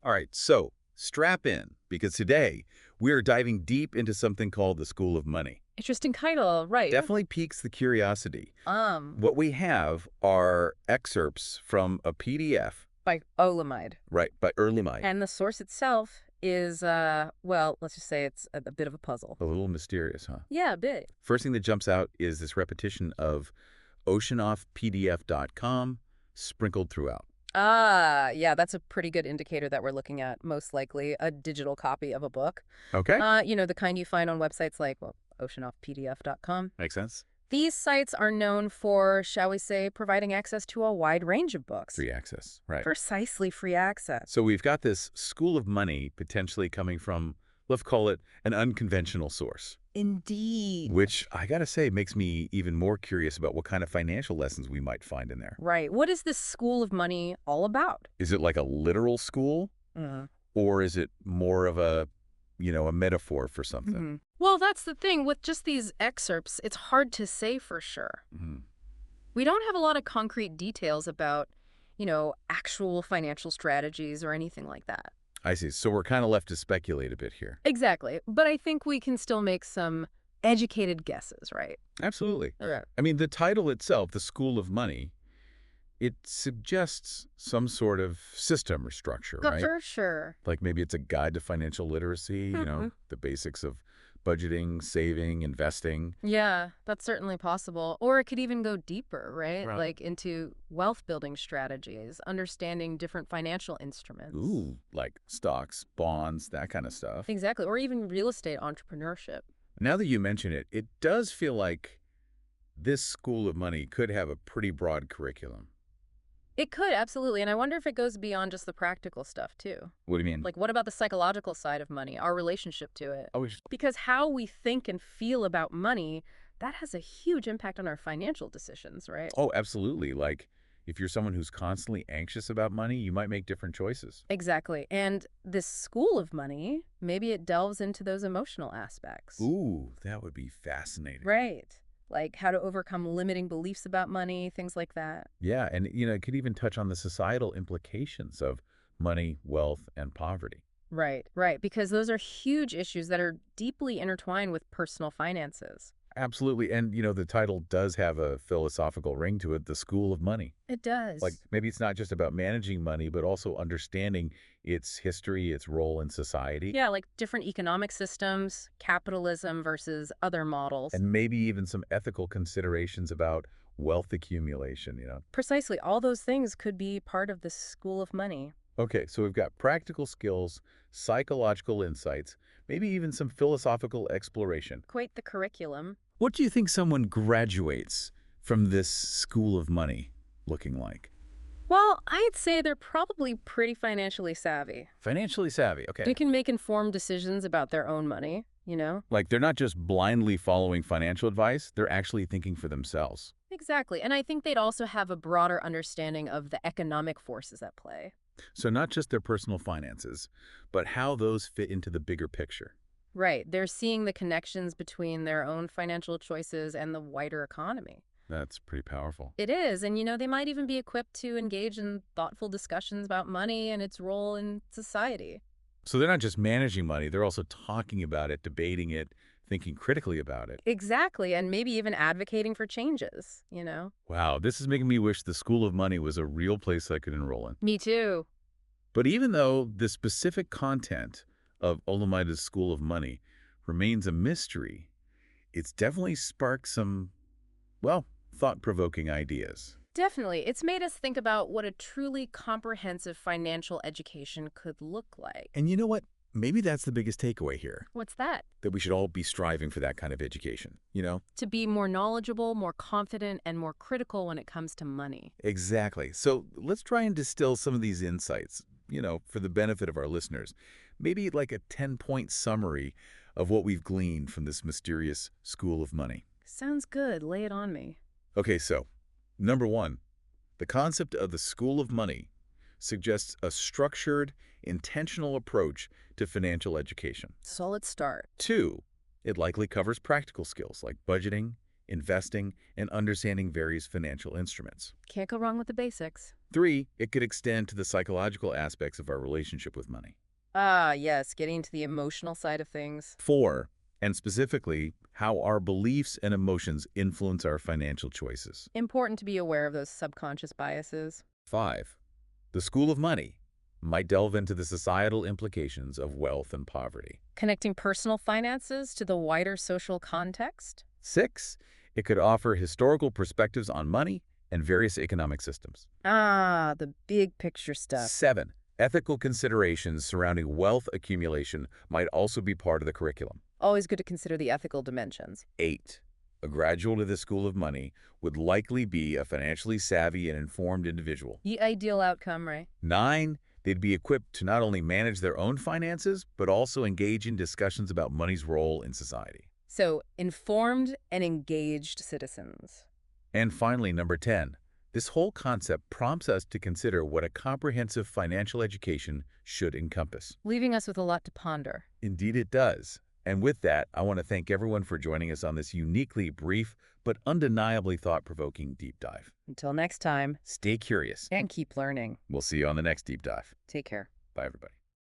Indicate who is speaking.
Speaker 1: All right, so strap in because today we are diving deep into something called the School of Money.
Speaker 2: Interesting title, right.
Speaker 1: Definitely piques the curiosity.
Speaker 2: Um,
Speaker 1: What we have are excerpts from a PDF,
Speaker 2: by Olamide.
Speaker 1: right, by Erlemite.
Speaker 2: And the source itself is, well, let's just say it's a bit of a puzzle.
Speaker 1: A little mysterious, huh?
Speaker 2: Yeah, a bit.
Speaker 1: First thing that jumps out is this repetition of oceanoffpdf.com sprinkled throughout.
Speaker 2: Ah, yeah, that's a pretty good indicator that we're looking at, most likely, a digital copy of a book.
Speaker 1: Okay?
Speaker 2: The kind you find on websites like, well, oceanoffpdf.com.
Speaker 1: Makes sense?
Speaker 2: These sites are known for, shall we say, providing access to a wide range of books.
Speaker 1: Free access, right.
Speaker 2: Precisely free access.
Speaker 1: So we've got this School of Money potentially coming from, let's call it, an unconventional source.
Speaker 2: Indeed.
Speaker 1: Which, I gotta say, makes me even more curious about what kind of financial lessons we might find in there.
Speaker 2: Right. What is this School of Money all about?
Speaker 1: Is it like a literal school,
Speaker 2: Mm.
Speaker 1: or is it more of a metaphor for something?
Speaker 2: Well, that's the thing. With just these excerpts, it's hard to say for sure.
Speaker 1: Mhm.
Speaker 2: We don't have a lot of concrete details about, actual financial strategies or anything like that.
Speaker 1: I see. So we're kind of left to speculate a bit here.
Speaker 2: Exactly. But I think we can still make some educated guesses, right?
Speaker 1: Absolutely.
Speaker 2: Okay.
Speaker 1: I mean, the title itself, The School of Money, it suggests some sort of system or structure, right?
Speaker 2: For sure.
Speaker 1: Like maybe it's a guide to financial literacy,
Speaker 2: Mhm.
Speaker 1: the basics of budgeting, saving, investing.
Speaker 2: Yeah, that's certainly possible. Or it could even go deeper, right?
Speaker 1: Right.
Speaker 2: Like into wealth building strategies, understanding different financial instruments.
Speaker 1: Ooh, like stocks, bonds, that kind of stuff.
Speaker 2: Exactly. Or even real estate entrepreneurship.
Speaker 1: Now that you mention it, it does feel like this School of Money could have a pretty broad curriculum.
Speaker 2: It could, absolutely. And I wonder if it goes beyond just the practical stuff, too.
Speaker 1: What do you mean?
Speaker 2: Like, what about the psychological side of money, our relationship to it?
Speaker 1: Oh,
Speaker 2: Because how we think and feel about money, that has a huge impact on our financial decisions, right?
Speaker 1: oh, absolutely. Like if you're someone who's constantly anxious about money, you might make different choices.
Speaker 2: Exactly. And this School of Money, maybe it delves into those emotional aspects.
Speaker 1: Ooh, that would be fascinating.
Speaker 2: Right. Like how to overcome limiting beliefs about money, things like that.
Speaker 1: Yeah, and it could even touch on the societal implications of money, wealth, and poverty.
Speaker 2: Right, right. Because those are huge issues that are deeply intertwined with personal finances.
Speaker 1: Absolutely. And the title does have a philosophical ring to it, The School of Money.
Speaker 2: It
Speaker 1: Like
Speaker 2: does.
Speaker 1: maybe it's not just about managing money, but also understanding its history, its role in society,
Speaker 2: Yeah, like different economic systems, capitalism versus other models.
Speaker 1: and maybe even some ethical considerations about wealth accumulation.
Speaker 2: Precisely, all those things could be part of the School of Money.
Speaker 1: Okay, so we've got practical skills, psychological insights, maybe even some philosophical exploration.
Speaker 2: Quite the curriculum.
Speaker 1: What do you think someone graduates from this School of Money looking like?
Speaker 2: Well, I'd say they're probably pretty financially savvy.
Speaker 1: Financially savvy,
Speaker 2: They
Speaker 1: okay.
Speaker 2: can make informed decisions about their own money.
Speaker 1: Like they're not just blindly following financial advice, they're actually thinking for themselves.
Speaker 2: Exactly. And I think they'd also have a broader understanding of the economic forces at play.
Speaker 1: So not just their personal finances, but how those fit into the bigger picture.
Speaker 2: Right. They're seeing the connections between their own financial choices and the wider economy.
Speaker 1: That's pretty powerful.
Speaker 2: It is. And, they might even be equipped to engage in thoughtful discussions about money and its role in society.
Speaker 1: So they're not just managing money, they're also talking about it, debating it, thinking critically about it.
Speaker 2: Exactly. And maybe even advocating for changes.
Speaker 1: Wow, this is making me wish the School of Money was a real place I could enroll in.
Speaker 2: Me too.
Speaker 1: But even though the specific content of Olamida's School of Money remains a mystery, it's definitely sparked some, well, thought-provoking ideas.
Speaker 2: Definitely. It's made us think about what a truly comprehensive financial education could look like.
Speaker 1: And you know what? Maybe that's the biggest takeaway here,
Speaker 2: What's that?
Speaker 1: that we should all be striving for that kind of education.
Speaker 2: To be more knowledgeable, more confident, and more critical when it comes to money.
Speaker 1: Exactly. So let's try and distill some of these insights, for the benefit of our listeners. Maybe like a 10-point summary of what we've gleaned from this mysterious School of Money.
Speaker 2: Sounds good. Lay it on me.
Speaker 1: Okay, so number one, the concept of the School of Money suggests a structured, intentional approach to financial education.
Speaker 2: Solid start.
Speaker 1: Two, it likely covers practical skills like budgeting, investing, and understanding various financial instruments.
Speaker 2: Can't go wrong with the basics.
Speaker 1: 3, it could extend to the psychological aspects of our relationship with money.
Speaker 2: Ah, yes, getting to the emotional side of things.
Speaker 1: 4, and specifically, how our beliefs and emotions influence our financial choices.
Speaker 2: Important to be aware of those subconscious biases.
Speaker 1: 5, the School of Money might delve into the societal implications of wealth and poverty.
Speaker 2: Connecting personal finances to the wider social context.
Speaker 1: 6, it could offer historical perspectives on money and various economic systems.
Speaker 2: Ah, the big picture stuff.
Speaker 1: 7, ethical considerations surrounding wealth accumulation might also be part of the curriculum.
Speaker 2: Always good to consider the ethical dimensions.
Speaker 1: 8, a graduate of the School of Money would likely be a financially savvy and informed individual.
Speaker 2: The ideal outcome, Ray.
Speaker 1: 9, they'd be equipped to not only manage their own finances, but also engage in discussions about money's role in society.
Speaker 2: So, informed and engaged citizens.
Speaker 1: And finally, number 10, this whole concept prompts us to consider what a comprehensive financial education should encompass.
Speaker 2: Leaving us with a lot to ponder.
Speaker 1: Indeed it does. And with that, I want to thank everyone for joining us on this uniquely brief but undeniably thought-provoking deep dive.
Speaker 2: Until next time,
Speaker 1: Stay curious.
Speaker 2: and keep learning.
Speaker 1: We'll see you on the next deep dive.
Speaker 2: Take care.
Speaker 1: Bye, everybody.